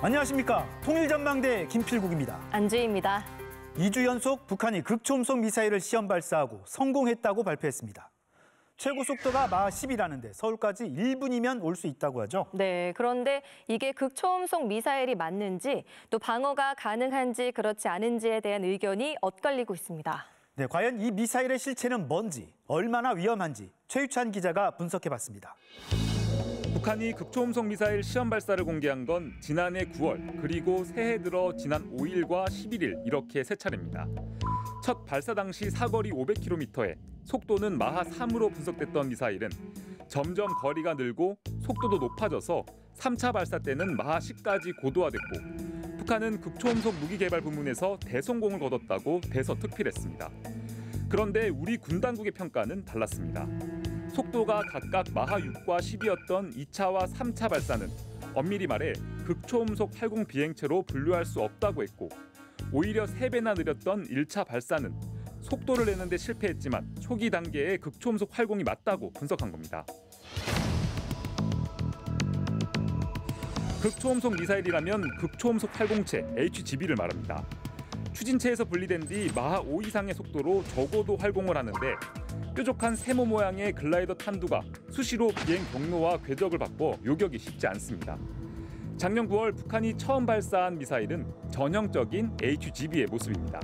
안녕하십니까. 통일전망대 김필국입니다. 안주희입니다. 2주 연속 북한이 극초음속 미사일을 시험 발사하고 성공했다고 발표했습니다. 최고 속도가 마하 10이라는데 서울까지 1분이면 올 수 있다고 하죠. 네, 그런데 이게 극초음속 미사일이 맞는지 또 방어가 가능한지 그렇지 않은지에 대한 의견이 엇갈리고 있습니다. 네, 과연 이 미사일의 실체는 뭔지, 얼마나 위험한지 최유찬 기자가 분석해봤습니다. 북한이 극초음속 미사일 시험 발사를 공개한 건 지난해 9월 그리고 새해 들어 지난 5일과 11일 이렇게 세 차례입니다. 첫 발사 당시 사거리 500km에 속도는 마하 3으로 분석됐던 미사일은 점점 거리가 늘고 속도도 높아져서 3차 발사 때는 마하 10까지 고도화됐고 북한은 극초음속 무기 개발 부문에서 대성공을 거뒀다고 대서특필했습니다. 그런데 우리 군 당국의 평가는 달랐습니다. 속도가 각각 마하 6과 10이었던 2차와 3차 발사는 엄밀히 말해 극초음속 활공 비행체로 분류할 수 없다고 했고 오히려 3배나 느렸던 1차 발사는 속도를 내는 데 실패했지만 초기 단계의 극초음속 활공이 맞다고 분석한 겁니다. 극초음속 미사일이라면 극초음속 활공체 HGB를 말합니다. 추진체에서 분리된 뒤 마하 5 이상의 속도로 저고도 활공을 하는데 뾰족한 세모 모양의 글라이더 탄두가 수시로 비행 경로와 궤적을 바꿔 요격이 쉽지 않습니다. 작년 9월 북한이 처음 발사한 미사일은 전형적인 HGB의 모습입니다.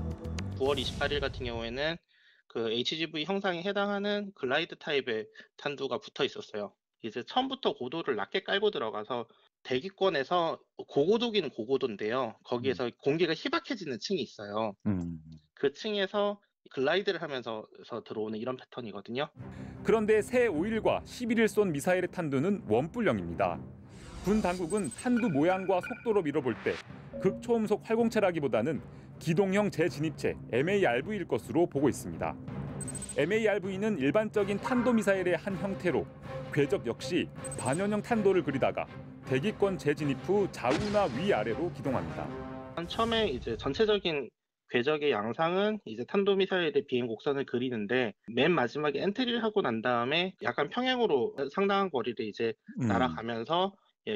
9월 28일 같은 경우에는 그 HGV 형상에 해당하는 글라이드 타입의 탄두가 붙어 있었어요. 이제 처음부터 고도를 낮게 깔고 들어가서 대기권에서 고고도기는 고고도인데요. 거기에서 공기가 희박해지는 층이 있어요. 그 층에서 글라이드를 하면서 들어오는 이런 패턴이거든요. 그런데 새해 5일과 11일 쏜 미사일의 탄두는 원뿔형입니다. 군 당국은 탄두 모양과 속도로 밀어볼 때 극초음속 활공체라기보다는 기동형 재진입체 MARV일 것으로 보고 있습니다. MARV는 일반적인 탄도미사일의 한 형태로 궤적 역시 반연형 탄도를 그리다가 대기권 재진입 후 좌우나 위아래로 기동합니다. 처음에 이제 전체적인 궤적의 양상은 이제 탄도미사일의 비행 곡선을 그리는데 맨 마지막에 엔트리를 하고 난 다음에 약간 평행으로 상당한 거리를 이제 날아가면서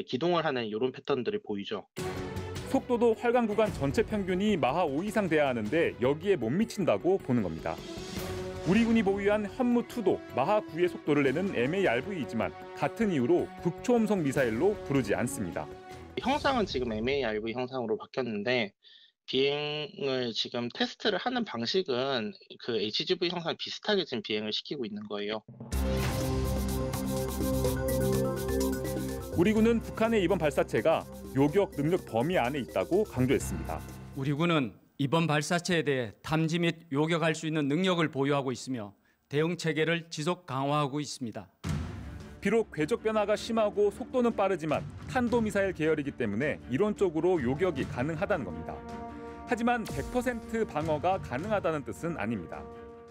기동을 하는 이런 패턴들이 보이죠. 속도도 활강 구간 전체 평균이 마하 5 이상 돼야 하는데 여기에 못 미친다고 보는 겁니다. 우리 군이 보유한 현무2도 마하 9의 속도를 내는 MARV이지만 같은 이유로 극초음속 미사일로 부르지 않습니다. 형상은 지금 MARV 형상으로 바뀌었는데 비행을 지금 테스트를 하는 방식은 그 HGV 형상 비슷하게 지금 비행을 시키고 있는 거예요. 우리 군은 북한의 이번 발사체가 요격 능력 범위 안에 있다고 강조했습니다. 우리 군은 이번 발사체에 대해 탐지 및 요격할 수 있는 능력을 보유하고 있으며 대응 체계를 지속 강화하고 있습니다. 비록 궤적 변화가 심하고 속도는 빠르지만 탄도미사일 계열이기 때문에 이론적으로 요격이 가능하다는 겁니다. 하지만 100% 방어가 가능하다는 뜻은 아닙니다.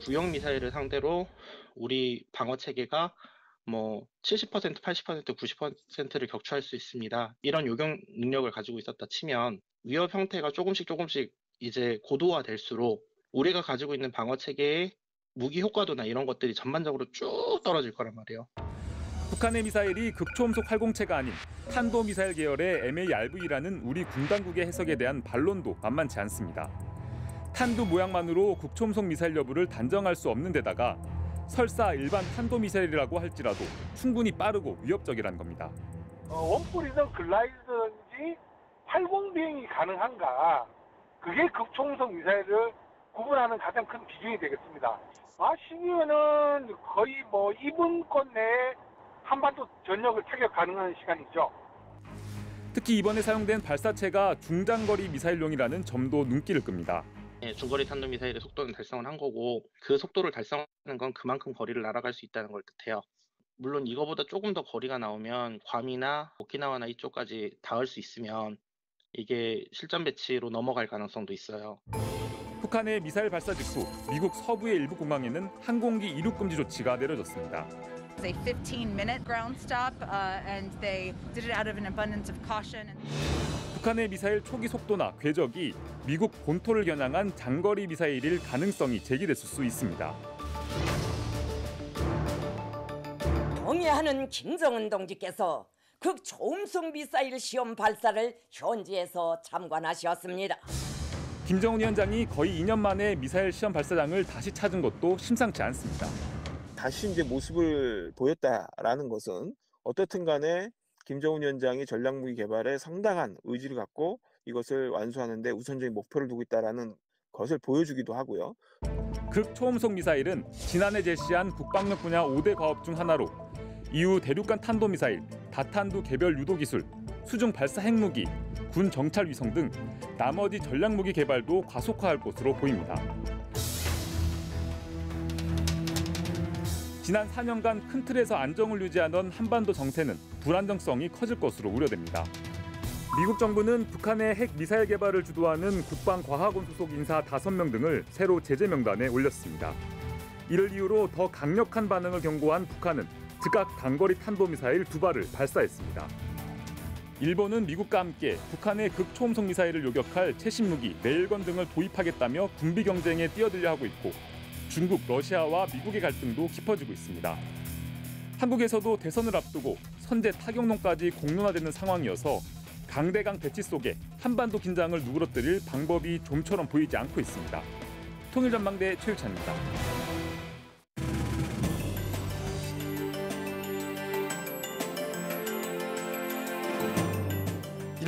구형 미사일을 상대로 우리 방어 체계가 70%, 80%, 90%를 격추할 수 있습니다. 이런 요격 능력을 가지고 있었다 치면 위협 형태가 조금씩 이제 고도화될수록 우리가 가지고 있는 방어 체계의 무기 효과도나 이런 것들이 전반적으로 쭉 떨어질 거란 말이에요. 북한의 미사일이 극초음속 활공체가 아닌 탄도미사일 계열의 MARV라는 우리 군 당국의 해석에 대한 반론도 만만치 않습니다. 탄두 모양만으로 극초음속 미사일 여부를 단정할 수 없는 데다가 설사 일반 탄도미사일이라고 할지라도 충분히 빠르고 위협적이라는 겁니다. 원뿔이든 글라이드든지 활공 비행이 가능한가? 그게 극초음속 미사일을 구분하는 가장 큰 기준이 되겠습니다. 마하 10이면은 거의 2분권 내에 한반도 전역을 타격 가능한 시간이죠. 특히 이번에 사용된 발사체가 중장거리 미사일용이라는 점도 눈길을 끕니다. 중거리 탄도미사일의 속도는 달성을 한 거고 그 속도를 달성하는 건 그만큼 거리를 날아갈 수 있다는 걸 뜻해요. 물론 이거보다 조금 더 거리가 나오면 괌이나 오키나와나 이쪽까지 닿을 수 있으면 이게 실전 배치로 넘어갈 가능성도 있어요. 북한의 미사일 발사 직후 미국 서부의 일부 공항에는 항공기 이륙 금지 조치가 내려졌습니다. A 15-minute ground stop, and they did it out of an abundance of caution. 북한의 미사일 초기 속도나 궤적이 미국 본토를 겨냥한 장거리 미사일일 가능성이 제기됐을 수 있습니다. 동의하는 김정은 동지께서 극초음속 미사일 시험 발사를 현지에서 참관하셨습니다. 김정은 위원장이 거의 2년 만에 미사일 시험 발사장을 다시 찾은 것도 심상치 않습니다. 다시 이제 모습을 보였다라는 것은 어떻든 간에 김정은 위원장이 전략무기 개발에 상당한 의지를 갖고 이것을 완수하는 데 우선적인 목표를 두고 있다는 것을 보여주기도 하고요. 극초음속 미사일은 지난해 제시한 국방력 분야 5대 과업 중 하나로 이후 대륙간 탄도미사일, 다탄두 개별 유도 기술, 수중 발사 핵무기, 군 정찰 위성 등 나머지 전략무기 개발도 가속화할 것으로 보입니다. 지난 4년간 큰 틀에서 안정을 유지하던 한반도 정세는 불안정성이 커질 것으로 우려됩니다. 미국 정부는 북한의 핵 미사일 개발을 주도하는 국방과학원 소속 인사 5명 등을 새로 제재 명단에 올렸습니다. 이를 이유로 더 강력한 반응을 경고한 북한은 즉각 단거리 탄도미사일 2발을 발사했습니다. 일본은 미국과 함께 북한의 극초음속 미사일을 요격할 최신 무기, 레일건 등을 도입하겠다며 군비 경쟁에 뛰어들려 하고 있고 중국, 러시아와 미국의 갈등도 깊어지고 있습니다. 한국에서도 대선을 앞두고 선제 타격론까지 공론화되는 상황이어서 강대강 대치 속에 한반도 긴장을 누그러뜨릴 방법이 좀처럼 보이지 않고 있습니다. 통일전망대 최유찬입니다.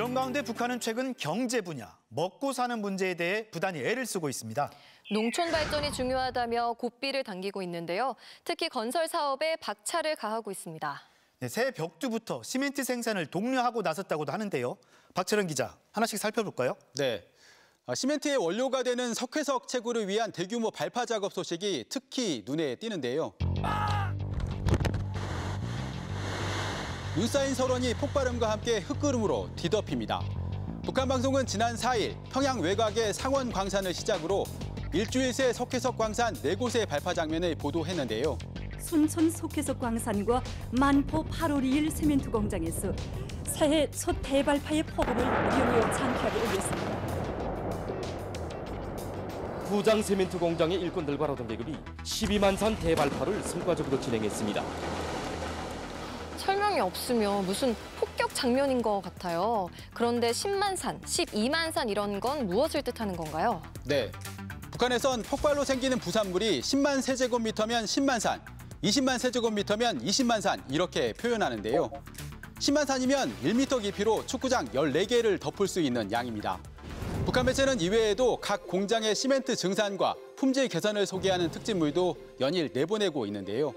이런 가운데 북한은 최근 경제 분야, 먹고 사는 문제에 대해 부단히 애를 쓰고 있습니다. 농촌 발전이 중요하다며 고삐를 당기고 있는데요. 특히 건설 사업에 박차를 가하고 있습니다. 네, 새 벽두부터 시멘트 생산을 독려하고 나섰다고도 하는데요. 박철은 기자, 하나씩 살펴볼까요? 네. 시멘트의 원료가 되는 석회석 채굴을 위한 대규모 발파 작업 소식이 특히 눈에 띄는데요. 눈 쌓인 설원이 폭발음과 함께 흙구름으로 뒤덮입니다. 북한 방송은 지난 4일 평양 외곽의 상원 광산을 시작으로 일주일 새 석회석 광산 4곳의 발파 장면을 보도했는데요. 순천 석회석 광산과 만포 8월 2일 시멘트 공장에서 새해 첫 대발파의 포부를 영역창피하게 올렸습니다. 부장 시멘트 공장의 일꾼들과 노동계급이 12만 산 대발파를 성과적으로 진행했습니다. 설명이 없으면 무슨 폭격 장면인 것 같아요. 그런데 10만 산, 12만 산 이런 건 무엇을 뜻하는 건가요? 네, 북한에선 폭발로 생기는 부산물이 10만 세제곱미터면 10만 산, 20만 세제곱미터면 20만 산 이렇게 표현하는데요. 10만 산이면 1m 깊이로 축구장 14개를 덮을 수 있는 양입니다. 북한 매체는 이외에도 각 공장의 시멘트 증산과 품질 개선을 소개하는 특집물도 연일 내보내고 있는데요.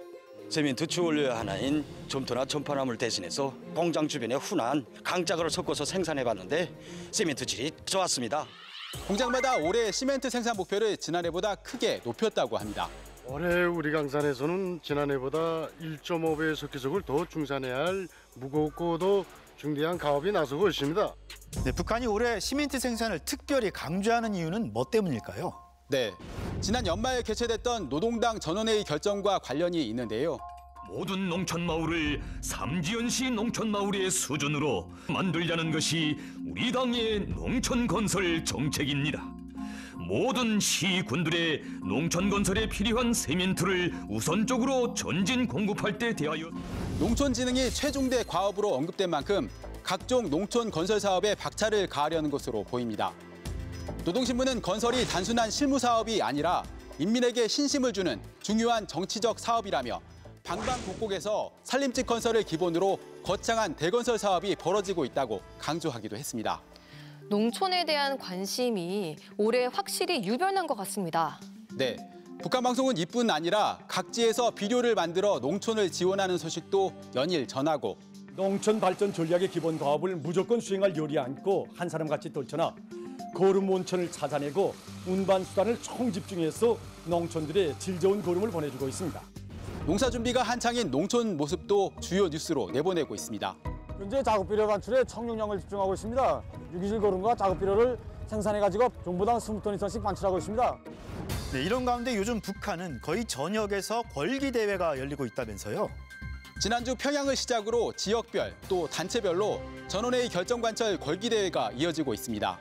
시멘트 주원료 하나인 점토나 점파나물 대신해서 공장 주변에 훈한 강작을 섞어서 생산해봤는데 시멘트 질이 좋았습니다. 공장마다 올해 시멘트 생산 목표를 지난해보다 크게 높였다고 합니다. 올해 우리 강산에서는 지난해보다 1.5배 석회석을 더 중산해야 할 무겁고도 중대한 가업이 나서고 있습니다. 네, 북한이 올해 시멘트 생산을 특별히 강조하는 이유는 뭐 때문일까요? 네, 지난 연말에 개최됐던 노동당 전원회의 결정과 관련이 있는데요. 모든 농촌마을을 삼지연시 농촌마을의 수준으로 만들자는 것이 우리 당의 농촌건설 정책입니다. 모든 시군들의 농촌건설에 필요한 시멘트를 우선적으로 전진 공급할 때 대하여 농촌진흥이 최중대 과업으로 언급된 만큼 각종 농촌 건설 사업에 박차를 가하려는 것으로 보입니다. 노동신문은 건설이 단순한 실무 사업이 아니라 인민에게 신심을 주는 중요한 정치적 사업이라며 방방곡곡에서 산림집 건설을 기본으로 거창한 대건설 사업이 벌어지고 있다고 강조하기도 했습니다. 농촌에 대한 관심이 올해 확실히 유별난 것 같습니다. 네, 북한 방송은 이뿐 아니라 각지에서 비료를 만들어 농촌을 지원하는 소식도 연일 전하고 농촌 발전 전략의 기본 과업을 무조건 수행할 요리 않고 한 사람같이 떨쳐나 거름 온천을 찾아내고 운반 수단을 총집중해서 농촌들의 질 좋은 거름을 보내주고 있습니다. 농사 준비가 한창인 농촌 모습도 주요 뉴스로 내보내고 있습니다. 현재 작업비료 반출에 청룡량을 집중하고 있습니다. 유기질 거름과 작업비료를 생산해가지고 종부당 20톤 이상씩 반출하고 있습니다. 네, 이런 가운데 요즘 북한은 거의 전역에서 걸기 대회가 열리고 있다면서요. 지난주 평양을 시작으로 지역별 또 단체별로 전원회의 결정관철 걸기 대회가 이어지고 있습니다.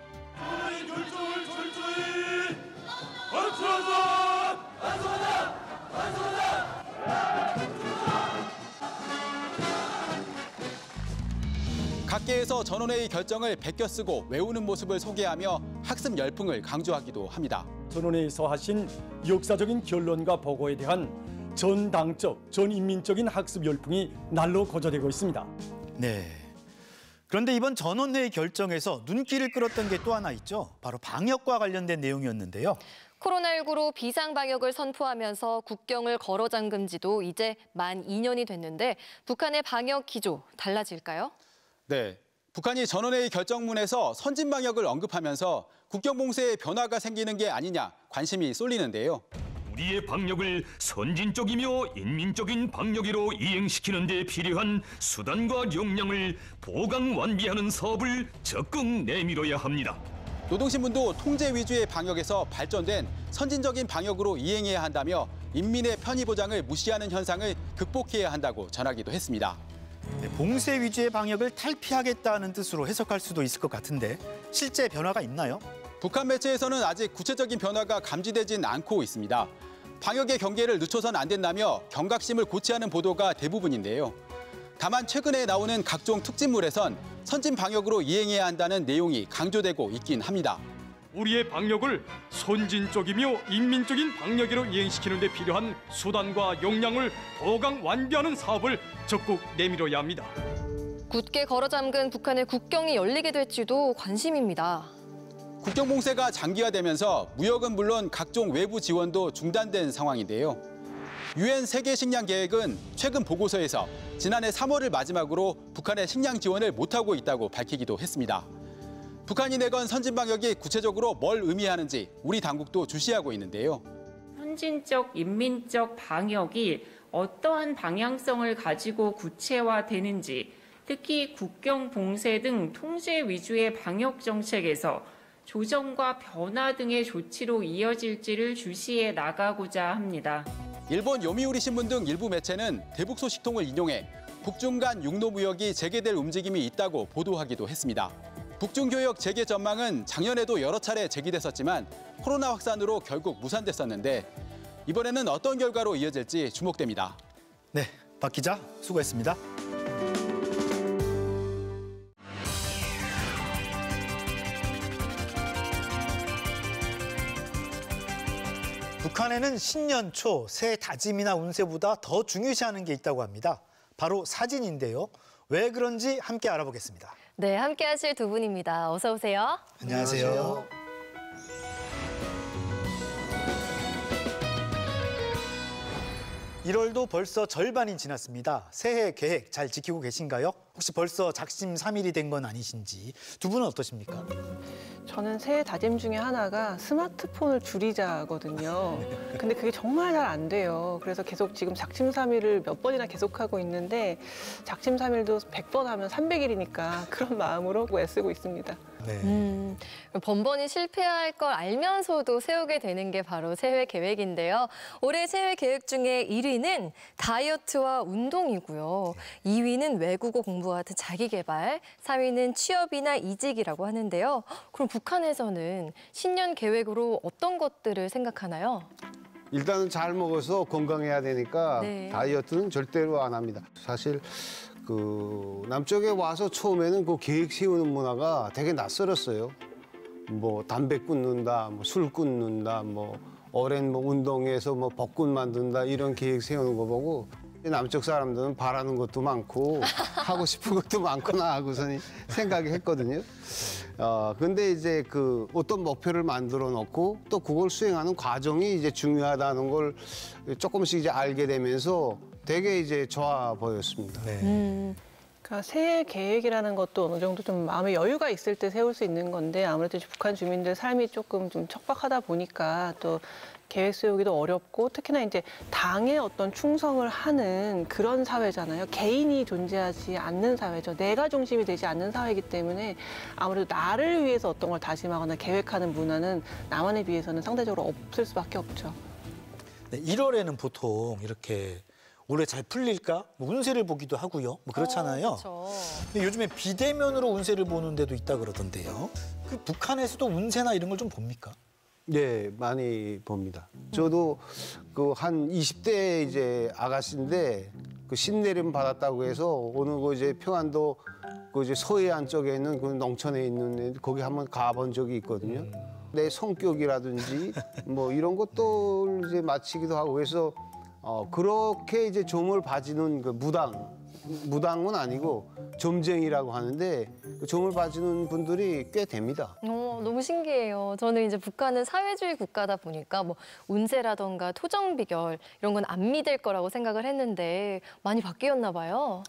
결정을 철저히 완수하자! 완수하자! 완수하자! 각계에서 전원회의 결정을 베껴 쓰고 외우는 모습을 소개하며 학습 열풍을 강조하기도 합니다. 전원회의에서 하신 역사적인 결론과 보고에 대한 전당적, 전인민적인 학습 열풍이 날로 고조되고 있습니다. 네. 그런데 이번 전원회의 결정에서 눈길을 끌었던 게 또 하나 있죠. 바로 방역과 관련된 내용이었는데요. 코로나19로 비상방역을 선포하면서 국경을 걸어 잠근 지도 이제 만 2년이 됐는데 북한의 방역 기조 달라질까요? 네, 북한이 전원회의 결정문에서 선진 방역을 언급하면서 국경 봉쇄에 변화가 생기는 게 아니냐 관심이 쏠리는데요. 우리의 방역을 선진적이며 인민적인 방역으로 이행시키는 데 필요한 수단과 역량을 보강 완비하는 사업을 적극 내밀어야 합니다. 노동신문도 통제 위주의 방역에서 발전된 선진적인 방역으로 이행해야 한다며 인민의 편의 보장을 무시하는 현상을 극복해야 한다고 전하기도 했습니다. 네, 봉쇄 위주의 방역을 탈피하겠다는 뜻으로 해석할 수도 있을 것 같은데 실제 변화가 있나요? 북한 매체에서는 아직 구체적인 변화가 감지되진 않고 있습니다. 방역의 경계를 늦춰선 안 된다며 경각심을 고취하는 보도가 대부분인데요. 다만 최근에 나오는 각종 특집물에선 선진 방역으로 이행해야 한다는 내용이 강조되고 있긴 합니다. 우리의 방역을 선진적이며 인민적인 방역으로 이행시키는 데 필요한 수단과 역량을 보강 완비하는 사업을 적극 내밀어야 합니다. 굳게 걸어 잠근 북한의 국경이 열리게 될지도 관심입니다. 국경 봉쇄가 장기화되면서 무역은 물론 각종 외부 지원도 중단된 상황인데요. 유엔 세계 식량 계획은 최근 보고서에서 지난해 3월을 마지막으로 북한의 식량 지원을 못하고 있다고 밝히기도 했습니다. 북한이 내건 선진 방역이 구체적으로 뭘 의미하는지 우리 당국도 주시하고 있는데요. 선진적, 인민적 방역이 어떠한 방향성을 가지고 구체화되는지, 특히 국경 봉쇄 등 통제 위주의 방역 정책에서 조정과 변화 등의 조치로 이어질지를 주시해 나가고자 합니다. 일본 요미우리 신문 등 일부 매체는 대북 소식통을 인용해 북중 간 육로무역이 재개될 움직임이 있다고 보도하기도 했습니다. 북중 교역 재개 전망은 작년에도 여러 차례 제기됐었지만 코로나 확산으로 결국 무산됐었는데 이번에는 어떤 결과로 이어질지 주목됩니다. 네, 박 기자 수고했습니다. 북한에는 신년 초 새해 다짐이나 운세보다 더 중요시하는 게 있다고 합니다. 바로 사진인데요. 왜 그런지 함께 알아보겠습니다. 네, 함께 하실 두 분입니다. 어서 오세요. 안녕하세요. (1월도) 벌써 절반이 지났습니다. 새해 계획 잘 지키고 계신가요? 혹시 벌써 작심삼일이 된 건 아니신지 두 분은 어떠십니까? 저는 새해 다짐 중에 하나가 스마트폰을 줄이자거든요. 근데 그게 정말 잘 안 돼요. 그래서 계속 지금 작심삼일을 몇 번이나 계속하고 있는데 작심삼일도 100번 하면 300일이니까 그런 마음으로 애쓰고 있습니다. 네. 번번이 실패할 걸 알면서도 세우게 되는 게 바로 새해 계획인데요. 올해 새해 계획 중에 1위는 다이어트와 운동이고요. 2위는 외국어 공부와 같은 자기개발, 3위는 취업이나 이직이라고 하는데요. 그럼 북한에서는 신년 계획으로 어떤 것들을 생각하나요? 일단은 잘 먹어서 건강해야 되니까 네. 다이어트는 절대로 안 합니다. 사실 그 남쪽에 와서 처음에는 그 계획 세우는 문화가 되게 낯설었어요. 뭐 담배 끊는다, 뭐 술 끊는다, 뭐 오랜 뭐 운동해서 뭐 복근 만든다 이런 계획 세우는 거 보고 남쪽 사람들은 바라는 것도 많고 하고 싶은 것도 많구나 하고서는 생각했거든요. 근데 이제 그 어떤 목표를 만들어 놓고 또 그걸 수행하는 과정이 이제 중요하다는 걸 조금씩 이제 알게 되면서 되게 이제 좋아 보였습니다. 그러니까 새해 계획이라는 것도 어느 정도 좀 마음의 여유가 있을 때 세울 수 있는 건데 아무래도 북한 주민들 삶이 조금 좀 척박하다 보니까 또 계획 세우기도 어렵고 특히나 이제 당에 어떤 충성을 하는 그런 사회잖아요. 개인이 존재하지 않는 사회죠. 내가 중심이 되지 않는 사회이기 때문에 아무래도 나를 위해서 어떤 걸 다짐하거나 계획하는 문화는 남한에 비해서는 상대적으로 없을 수밖에 없죠. 네, 1월에는 보통 이렇게 올해 잘 풀릴까? 뭐 운세를 보기도 하고요. 뭐 그렇잖아요. 근데 요즘에 비대면으로 운세를 보는 데도 있다 그러던데요. 그 북한에서도 운세나 이런 걸 좀 봅니까? 네, 많이 봅니다. 저도 그 한 20대 이제 아가씨인데 그 신내림 받았다고 해서 오늘 그 이제 평안도 그 이제 서해안 쪽에 있는 그 농촌에 있는 거기 한번 가본 적이 있거든요. 내 성격이라든지 뭐 이런 것도 이제 마치기도 하고 그래서 그렇게 이제 좀을 봐주는 그 무당은 아니고 점쟁이라고 하는데 그 점을 봐주는 분들이 꽤 됩니다. 너무 신기해요. 저는 이제 북한은 사회주의 국가다 보니까 뭐 운세라던가 토정 비결 이런 건 안 믿을 거라고 생각을 했는데 많이 바뀌었나 봐요.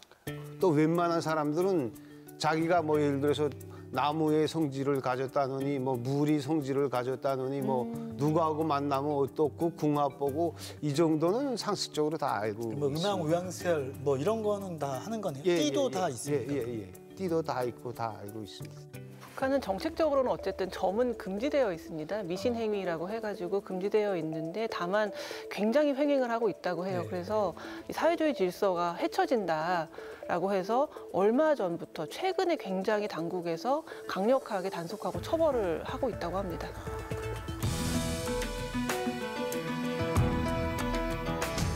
또 웬만한 사람들은 자기가 뭐 예를 들어서 나무의 성질을 가졌다느니 뭐 물이 성질을 가졌다느니 뭐 누구하고 만나면 어떻고 궁합 보고 이 정도는 상식적으로 다 알고 뭐 음양 우양설 뭐 이런 거는 다 하는 거네요. 띠도 다 있습니다. 띠도 다 있고 다 알고 있습니다. 북한은 정책적으로는 어쨌든 점은 금지되어 있습니다. 미신행위라고 해가지고 금지되어 있는데 다만 굉장히 횡행을 하고 있다고 해요. 그래서 이 사회주의 질서가 해쳐진다라고 해서 얼마 전부터 최근에 굉장히 당국에서 강력하게 단속하고 처벌을 하고 있다고 합니다.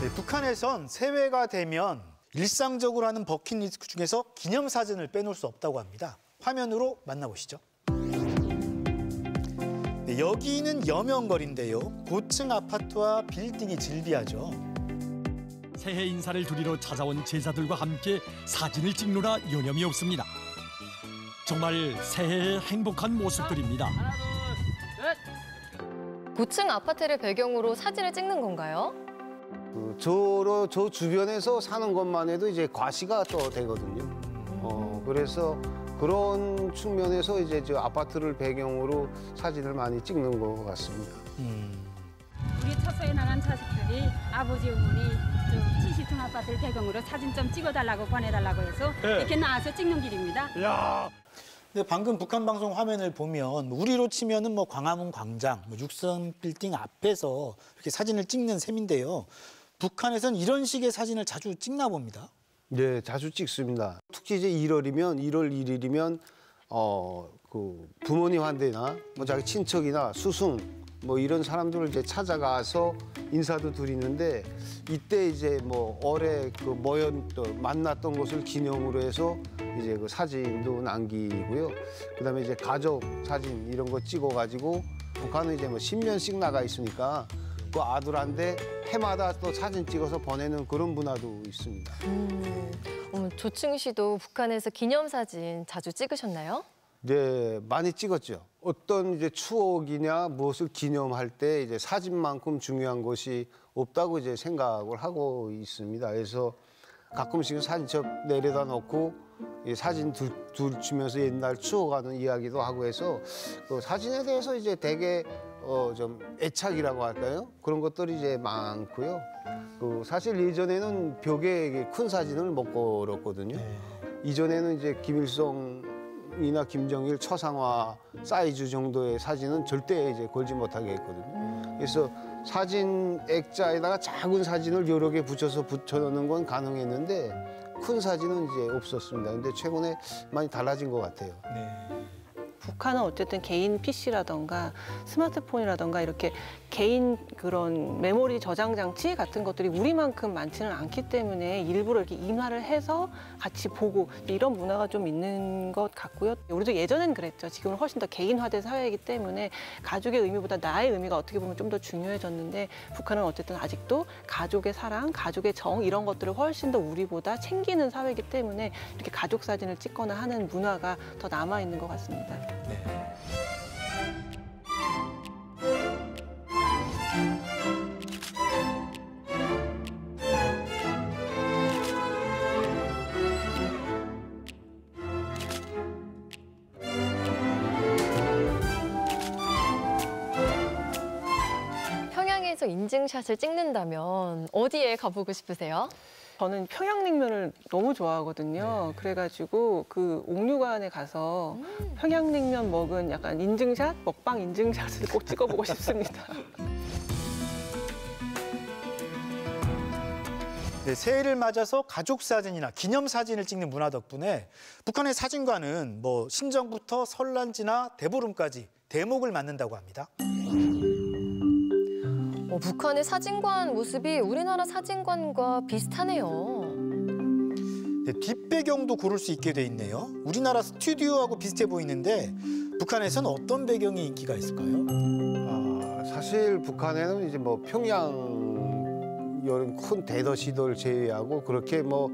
네, 북한에선 새해가 되면 일상적으로 하는 버킷리스트 중에서 기념사진을 빼놓을 수 없다고 합니다. 화면으로 만나보시죠. 네, 여기는 여명거리인데요. 고층 아파트와 빌딩이 즐비하죠. 새해 인사를 드리러 찾아온 제자들과 함께 사진을 찍느라 여념이 없습니다. 정말 새해의 행복한 모습들입니다. 고층 아파트를 배경으로 사진을 찍는 건가요? 저 주변에서 사는 것만 해도 이제 과시가 또 되거든요. 그래서 그런 측면에서 이제 저 아파트를 배경으로 사진을 많이 찍는 것 같습니다. 우리 처소에 나간 자식들이 아버지 어머니 70층 아파트를 배경으로 사진 좀 찍어달라고 보내달라고 해서 이렇게 나와서 찍는 길입니다. 근데 방금 북한 방송 화면을 보면 우리로 치면은 뭐 광화문 광장, 뭐 6선 빌딩 앞에서 이렇게 사진을 찍는 셈인데요. 북한에선 이런 식의 사진을 자주 찍나 봅니다. 네, 자주 찍습니다. 특히 이제 1월 1일이면 그 부모님한테나 뭐 자기 친척이나 스승 뭐 이런 사람들을 이제 찾아가서 인사도 드리는데 이때 이제 뭐 올해 그 만났던 것을 기념으로 해서 이제 그 사진도 남기고요. 그다음에 이제 가족 사진 이런 거 찍어가지고 북한은 이제 뭐 10년씩 나가 있으니까 그 아들한테 해마다 또 사진 찍어서 보내는 그런 문화도 있습니다. 조충 씨도 북한에서 기념사진 자주 찍으셨나요? 네, 많이 찍었죠. 어떤 이제 추억이냐 무엇을 기념할 때 이제 사진만큼 중요한 것이 없다고 이제 생각을 하고 있습니다. 그래서 가끔씩은 사진첩 내려다 놓고 사진 둘 주면서 옛날 추억하는 이야기도 하고 해서 그 사진에 대해서 이제 되게 좀 애착이라고 할까요? 그런 것들이 이제 많고요. 그 사실 예전에는 벽에 큰 사진을 못 걸었거든요. 이전에는 이제 김일성이나 김정일 초상화 사이즈 정도의 사진은 절대 이제 걸지 못하게 했거든요. 그래서 사진 액자에다가 작은 사진을 여러 개 붙여놓는 건 가능했는데 큰 사진은 이제 없었습니다. 근데 최근에 많이 달라진 것 같아요. 북한은 어쨌든 개인 PC라던가 스마트폰이라던가 이렇게 개인 그런 메모리 저장 장치 같은 것들이 우리만큼 많지는 않기 때문에 일부러 이렇게 인화를 해서 같이 보고 이런 문화가 좀 있는 것 같고요. 우리도 예전엔 그랬죠. 지금은 훨씬 더 개인화된 사회이기 때문에 가족의 의미보다 나의 의미가 어떻게 보면 좀 더 중요해졌는데 북한은 어쨌든 아직도 가족의 사랑, 가족의 정 이런 것들을 훨씬 더 우리보다 챙기는 사회이기 때문에 이렇게 가족 사진을 찍거나 하는 문화가 더 남아있는 것 같습니다. 평양에서 인증샷을 찍는다면 어디에 가보고 싶으세요? 저는 평양냉면을 너무 좋아하거든요. 그래가지고 그 옥류관에 가서 평양냉면 먹은 약간 인증샷, 먹방 인증샷을 꼭 찍어보고 싶습니다. 네, 새해를 맞아서 가족 사진이나 기념 사진을 찍는 문화 덕분에 북한의 사진관은 뭐 신정부터 설란지나 대보름까지 대목을 맞는다고 합니다. 북한의 사진관 모습이 우리나라 사진관과 비슷하네요. 네, 뒷배경도 고를 수 있게 돼 있네요. 우리나라 스튜디오하고 비슷해 보이는데 북한에서는 어떤 배경이 인기가 있을까요? 사실 북한에는 이제 뭐 평양 이런 큰 대도시들 제외하고 그렇게 뭐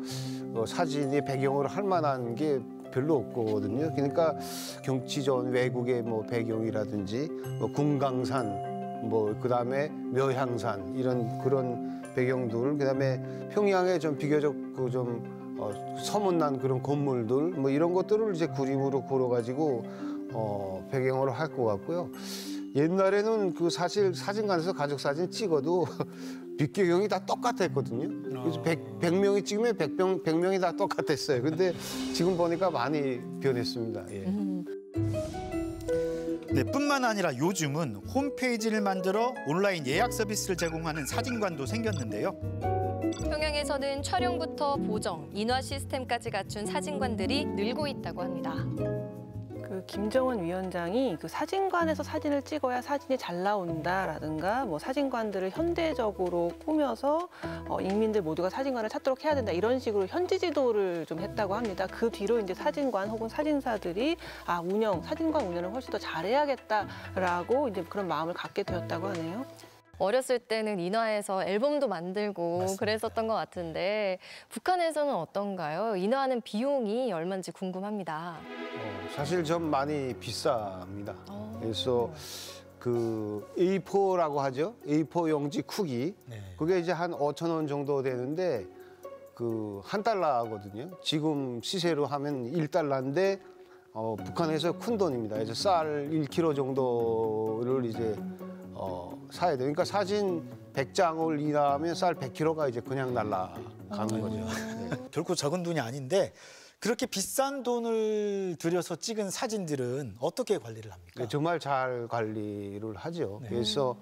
사진이 배경으로 할 만한 게 별로 없거든요. 그러니까 경치전 외국의 뭐 배경이라든지 뭐 금강산 뭐 그다음에 묘향산 이런 그런 배경들 그다음에 평양에 좀 비교적 그 좀 서문난 그런 건물들 뭐 이런 것들을 이제 그림으로 그려가지고 배경으로 할 것 같고요. 옛날에는 그 사실 사진관에서 가족 사진 찍어도 빛배경이 다 똑같았거든요. 그래서 100명이 찍으면 100명이 다 똑같았어요. 근데 지금 보니까 많이 변했습니다. 예. 네, 뿐만 아니라 요즘은 홈페이지를 만들어 온라인 예약 서비스를 제공하는 사진관도 생겼는데요. 평양에서는 촬영부터 보정, 인화 시스템까지 갖춘 사진관들이 늘고 있다고 합니다. 그 김정은 위원장이 그 사진관에서 사진을 찍어야 사진이 잘 나온다라든가 뭐 사진관들을 현대적으로 꾸며서 인민들 모두가 사진관을 찾도록 해야 된다 이런 식으로 현지 지도를 좀 했다고 합니다. 그 뒤로 이제 사진관 혹은 사진사들이 사진관 운영을 훨씬 더 잘해야겠다라고 이제 그런 마음을 갖게 되었다고 하네요. 어렸을 때는 인화해서 앨범도 만들고 맞습니다. 그랬었던 것 같은데 북한에서는 어떤가요? 인화하는 비용이 얼마인지 궁금합니다. 사실 좀 많이 비쌉니다. 그래서 그 A4라고 하죠. A4 용지 크기. 그게 이제 한 5,000원 정도 되는데 그 $1거든요. 지금 시세로 하면 $1인데 북한에서 큰 돈입니다. 그래서 쌀 1kg 정도를 이제 사야 돼요. 그러니까 사진 100장을 인하하면 쌀 100kg가 이제 그냥 날아가는 거죠. 네. 결코 적은 돈이 아닌데 그렇게 비싼 돈을 들여서 찍은 사진들은 어떻게 관리를 합니까? 네, 정말 잘 관리를 하죠. 그래서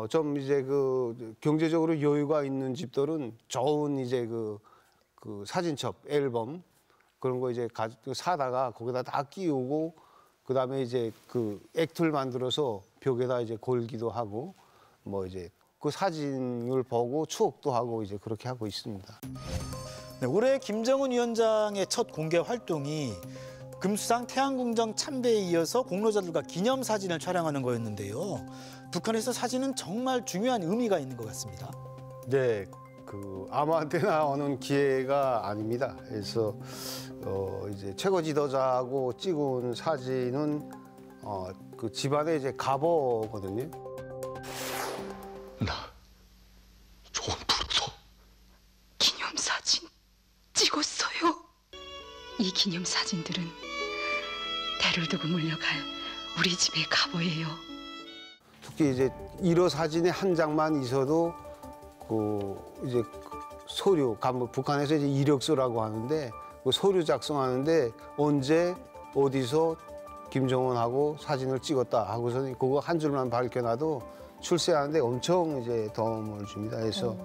좀 이제 그 경제적으로 여유가 있는 집들은 좋은 이제 그 사진첩 앨범 그런 거 이제 사다가 거기다 다 끼우고 그다음에 이제 그 액틀 만들어서 벽에다 이제 걸기도 하고 뭐 이제 그 사진을 보고 추억도 하고 이제 그렇게 하고 있습니다. 네, 올해 김정은 위원장의 첫 공개 활동이 금수상 태양궁정 참배에 이어서 공로자들과 기념사진을 촬영하는 거였는데요. 북한에서 사진은 정말 중요한 의미가 있는 것 같습니다. 네, 그 아무 때나 오는 기회가 아닙니다. 그래서 이제 최고 지도자하고 찍은 사진은 그 집안의 이제 가보거든요. 나 좋은 부르소 기념사진 찍었어요. 이 기념사진들은 대를 두고 물려갈 우리 집의 가보예요. 특히 이제 1호 사진에 한 장만 있어도 그 이제 서류, 북한에서 이제 이력서라고 하는데 그 서류 작성하는데 언제 어디서 김정은하고 사진을 찍었다 하고서 그거 한 줄만 밝혀놔도 출세하는데 엄청 이제 도움을 줍니다. 그래서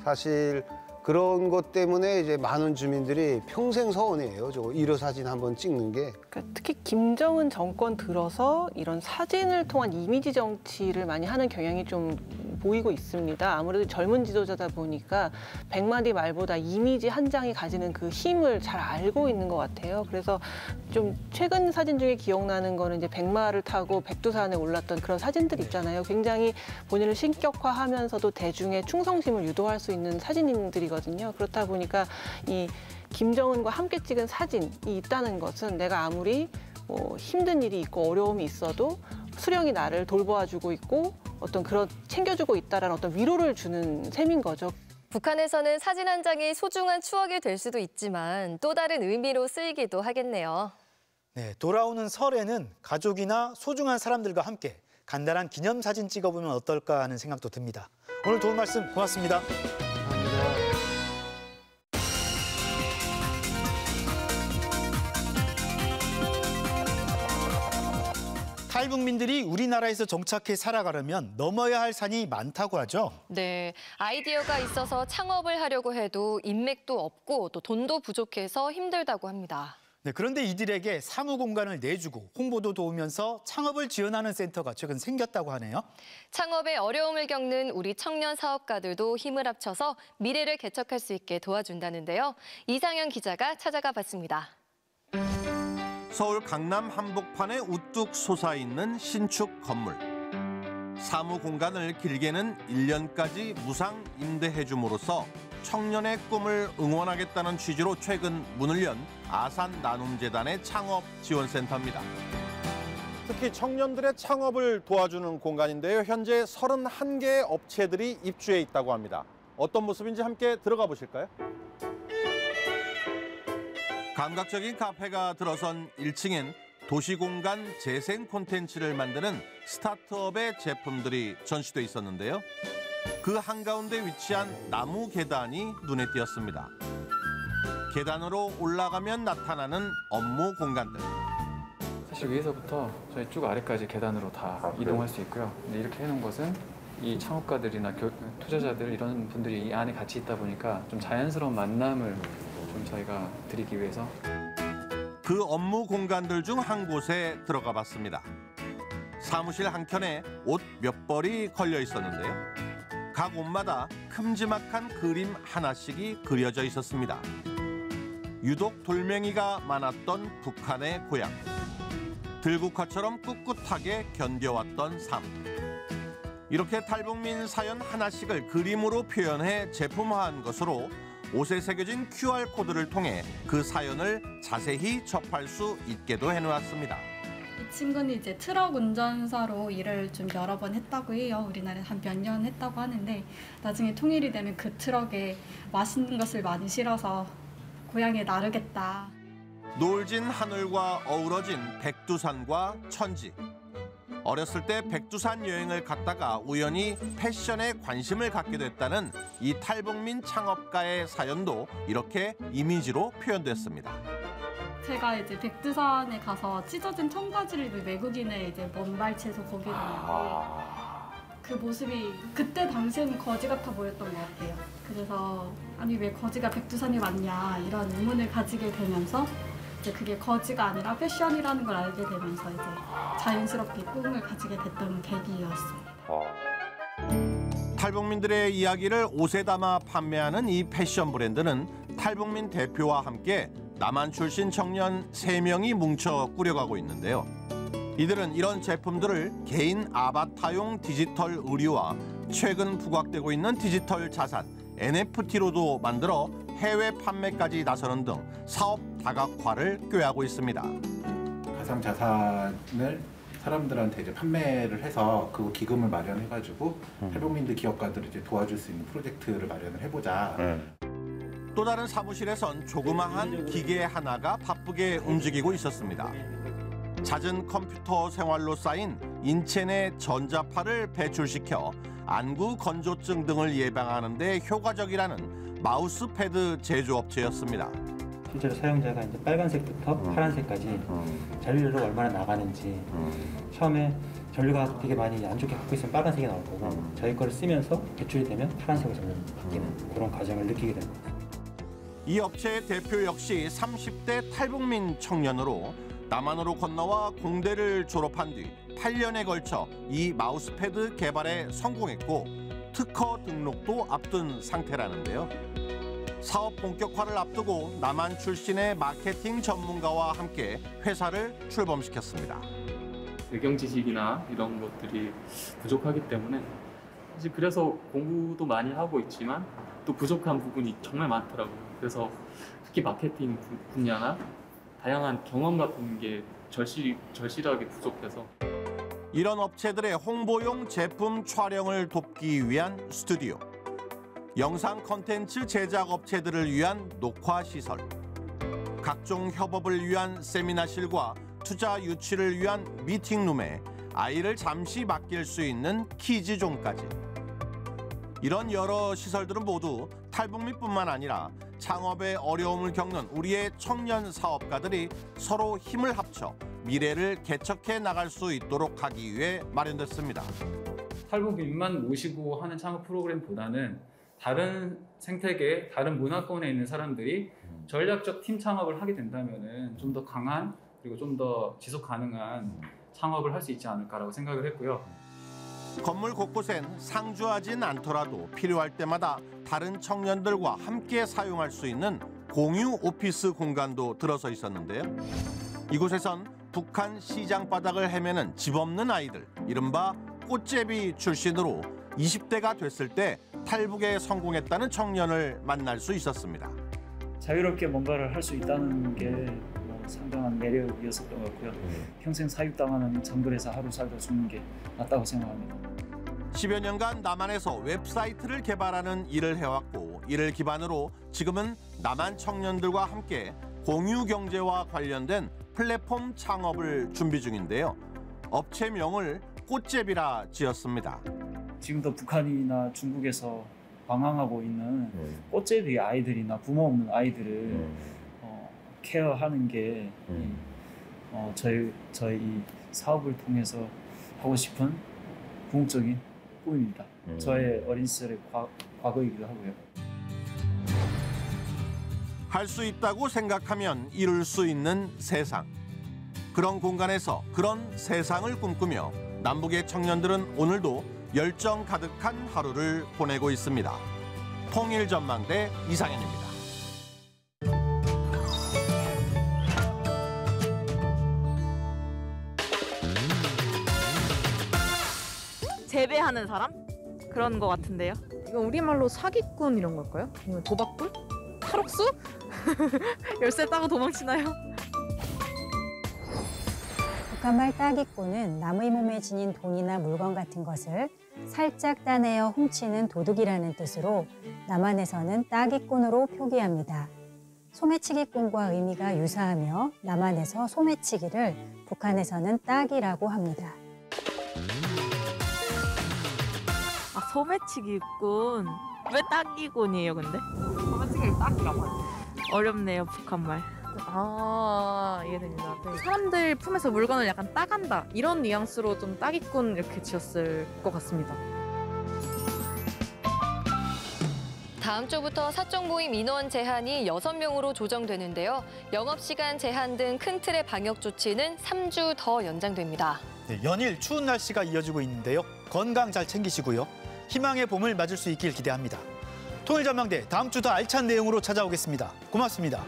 사실 그런 것 때문에 이제 많은 주민들이 평생 소원이에요. 저 1호 사진 한번 찍는 게. 그러니까 특히 김정은 정권 들어서 이런 사진을 통한 이미지 정치를 많이 하는 경향이 좀 보이고 있습니다. 아무래도 젊은 지도자다 보니까 100마디 말보다 이미지 한 장이 가지는 그 힘을 잘 알고 있는 것 같아요. 그래서 좀 최근 사진 중에 기억나는 거는 이제 백마를 타고 백두산에 올랐던 그런 사진들 있잖아요. 굉장히 본인을 신격화하면서도 대중의 충성심을 유도할 수 있는 사진들이거든요. 그렇다 보니까 이 김정은과 함께 찍은 사진이 있다는 것은 내가 아무리 뭐 힘든 일이 있고 어려움이 있어도 수령이 나를 돌보아주고 있고 어떤 그런 챙겨주고 있다라는 어떤 위로를 주는 셈인 거죠. 북한에서는 사진 한 장이 소중한 추억이 될 수도 있지만 또 다른 의미로 쓰이기도 하겠네요. 네, 돌아오는 설에는 가족이나 소중한 사람들과 함께 간단한 기념사진 찍어보면 어떨까 하는 생각도 듭니다. 오늘 도움 말씀 고맙습니다. 탈북민들이 우리나라에서 정착해 살아가려면 넘어야 할 산이 많다고 하죠. 네, 아이디어가 있어서 창업을 하려고 해도 인맥도 없고 또 돈도 부족해서 힘들다고 합니다. 네, 그런데 이들에게 사무 공간을 내주고 홍보도 도우면서 창업을 지원하는 센터가 최근 생겼다고 하네요. 창업에 어려움을 겪는 우리 청년 사업가들도 힘을 합쳐서 미래를 개척할 수 있게 도와준다는데요. 이상현 기자가 찾아가 봤습니다. 서울 강남 한복판에 우뚝 솟아있는 신축 건물. 사무 공간을 길게는 1년까지 무상 임대해줌으로써 청년의 꿈을 응원하겠다는 취지로 최근 문을 연 아산 나눔재단의 창업 지원센터입니다. 특히 청년들의 창업을 도와주는 공간인데요. 현재 31개의 업체들이 입주해 있다고 합니다. 어떤 모습인지 함께 들어가 보실까요? 감각적인 카페가 들어선 1층엔 도시공간 재생 콘텐츠를 만드는 스타트업의 제품들이 전시돼 있었는데요. 그 한가운데 위치한 나무 계단이 눈에 띄었습니다. 계단으로 올라가면 나타나는 업무 공간들. 사실 위에서부터 저희 쭉 아래까지 계단으로 다 이동할 수 있고요. 근데 이렇게 해놓은 것은 이 창업가들이나 투자자들 이런 분들이 이 안에 같이 있다 보니까 좀 자연스러운 만남을 좀 저희가 드리기 위해서 그 업무 공간들 중 한 곳에 들어가 봤습니다. 사무실 한켠에 옷 몇 벌이 걸려 있었는데요. 각 옷마다 큼지막한 그림 하나씩이 그려져 있었습니다. 유독 돌멩이가 많았던 북한의 고향. 들국화처럼 꿋꿋하게 견뎌왔던 삶. 이렇게 탈북민 사연 하나씩을 그림으로 표현해 제품화한 것으로 옷에 새겨진 QR코드를 통해 그 사연을 자세히 접할 수 있게도 해놓았습니다. 이 친구는 이제 트럭 운전사로 일을 좀 여러 번 했다고 해요. 우리나라에 한 몇 년 했다고 하는데 나중에 통일이 되면 그 트럭에 맛있는 것을 많이 실어서 고향에 나르겠다. 노을진 하늘과 어우러진 백두산과 천지. 어렸을 때 백두산 여행을 갔다가 우연히 패션에 관심을 갖게 됐다는 이 탈북민 창업가의 사연도 이렇게 이미지로 표현됐습니다. 제가 이제 백두산에 가서 찢어진 청바지를 외국인의 이제 먼발치에서 보게 됐는데 그 모습이 그때 당시에는 거지 같아 보였던 것 같아요. 그래서 아니 왜 거지가 백두산에 왔냐 이런 의문을 가지게 되면서 이제 그게 거지가 아니라 패션이라는 걸 알게 되면서 이제 자연스럽게 꿈을 가지게 됐던 계기였습니다. 탈북민들의 이야기를 옷에 담아 판매하는 이 패션 브랜드는 탈북민 대표와 함께 남한 출신 청년 3명이 뭉쳐 꾸려가고 있는데요. 이들은 이런 제품들을 개인 아바타용 디지털 의류와 최근 부각되고 있는 디지털 자산 NFT로도 만들어 해외 판매까지 나서는 등 사업 다각화를 꾀하고 있습니다. 가상 자산을 사람들한테 이제 판매를 해서 그 기금을 마련해가지고 탈북민들 기업가들을 이제 도와줄 수 있는 프로젝트를 마련을 해보자. 또 다른 사무실에선 조그마한 기계 하나가 바쁘게 움직이고 있었습니다. 잦은 컴퓨터 생활로 쌓인 인체 내 전자파를 배출시켜 안구 건조증 등을 예방하는 데 효과적이라는 마우스패드 제조업체였습니다. 실제로 사용자가 이제 빨간색부터 파란색까지 전류로 얼마나 나가는지 처음에 전류가 되게 많이 안 좋게 갖고 있으면 빨간색이 나올 거고 저희 거를 쓰면서 배출이 되면 파란색으로 점점 바뀌는 그런 과정을 느끼게 된 겁니다. 이 업체의 대표 역시 30대 탈북민 청년으로 남한으로 건너와 공대를 졸업한 뒤 8년에 걸쳐 이 마우스패드 개발에 성공했고 특허 등록도 앞둔 상태라는데요. 사업 본격화를 앞두고 남한 출신의 마케팅 전문가와 함께 회사를 출범시켰습니다. 배경 지식이나 이런 것들이 부족하기 때문에 사실 그래서 공부도 많이 하고 있지만 또 부족한 부분이 정말 많더라고요. 그래서 특히 마케팅 분야나 다양한 경험 같은 게 절실하게 부족해서 이런 업체들의 홍보용 제품 촬영을 돕기 위한 스튜디오, 영상 콘텐츠 제작 업체들을 위한 녹화 시설, 각종 협업을 위한 세미나실과 투자 유치를 위한 미팅룸에 아이를 잠시 맡길 수 있는 키즈존까지. 이런 여러 시설들은 모두 탈북민뿐만 아니라 창업에 어려움을 겪는 우리의 청년 사업가들이 서로 힘을 합쳐 미래를 개척해 나갈 수 있도록 하기 위해 마련됐습니다. 탈북민만 모시고 하는 창업 프로그램보다는 다른 생태계, 다른 문화권에 있는 사람들이 전략적 팀 창업을 하게 된다면은 좀 더 강한 그리고 좀 더 지속 가능한 창업을 할 수 있지 않을까라고 생각을 했고요. 건물 곳곳엔 상주하진 않더라도 필요할 때마다 다른 청년들과 함께 사용할 수 있는 공유 오피스 공간도 들어서 있었는데요. 이곳에선 북한 시장 바닥을 헤매는 집 없는 아이들, 이른바 꽃제비 출신으로 20대가 됐을 때 탈북에 성공했다는 청년을 만날 수 있었습니다. 자유롭게 뭔가를 할 수 있다는 게 상당한 매력이었었던 것 같고요. 평생 사육당하는 정글에서 하루 살다 죽는 게 낫다고 생각합니다. 10여 년간 남한에서 웹사이트를 개발하는 일을 해왔고 이를 기반으로 지금은 남한 청년들과 함께 공유 경제와 관련된 플랫폼 창업을 준비 중인데요. 업체명을 꽃제비라 지었습니다. 지금도 북한이나 중국에서 방황하고 있는 꽃제비 아이들이나 부모 없는 아이들을 케어하는 게 저희 이 사업을 통해서 하고 싶은 궁극적인 꿈입니다. 저의 어린 시절의 과거이기도 하고요. 할 수 있다고 생각하면 이룰 수 있는 세상. 그런 공간에서 그런 세상을 꿈꾸며 남북의 청년들은 오늘도 열정 가득한 하루를 보내고 있습니다. 통일전망대 이상현입니다. 재배하는 사람? 그런 거 같은데요. 이거 우리말로 사기꾼 이런 걸까요? 아니면 도박꾼? 탈옥수? 열쇠 따고 도망치나요? 북한말 따기꾼은 남의 몸에 지닌 돈이나 물건 같은 것을 살짝 따내어 훔치는 도둑이라는 뜻으로 남한에서는 따기꾼으로 표기합니다. 소매치기꾼과 의미가 유사하며 남한에서 소매치기를 북한에서는 따기라고 합니다. 아, 소매치기꾼. 왜 따기꾼이에요, 근데? 소매치기를 따기라고 하죠. 어렵네요, 북한말. 아, 이해됩니다. 네. 사람들 품에서 물건을 약간 따간다. 이런 뉘앙스로 좀 따기꾼 이렇게 지었을 것 같습니다. 다음 주부터 사적 모임 인원 제한이 6명으로 조정되는데요. 영업시간 제한 등 큰 틀의 방역 조치는 3주 더 연장됩니다. 네, 연일 추운 날씨가 이어지고 있는데요. 건강 잘 챙기시고요. 희망의 봄을 맞을 수 있길 기대합니다. 통일전망대 다음 주 더 알찬 내용으로 찾아오겠습니다. 고맙습니다.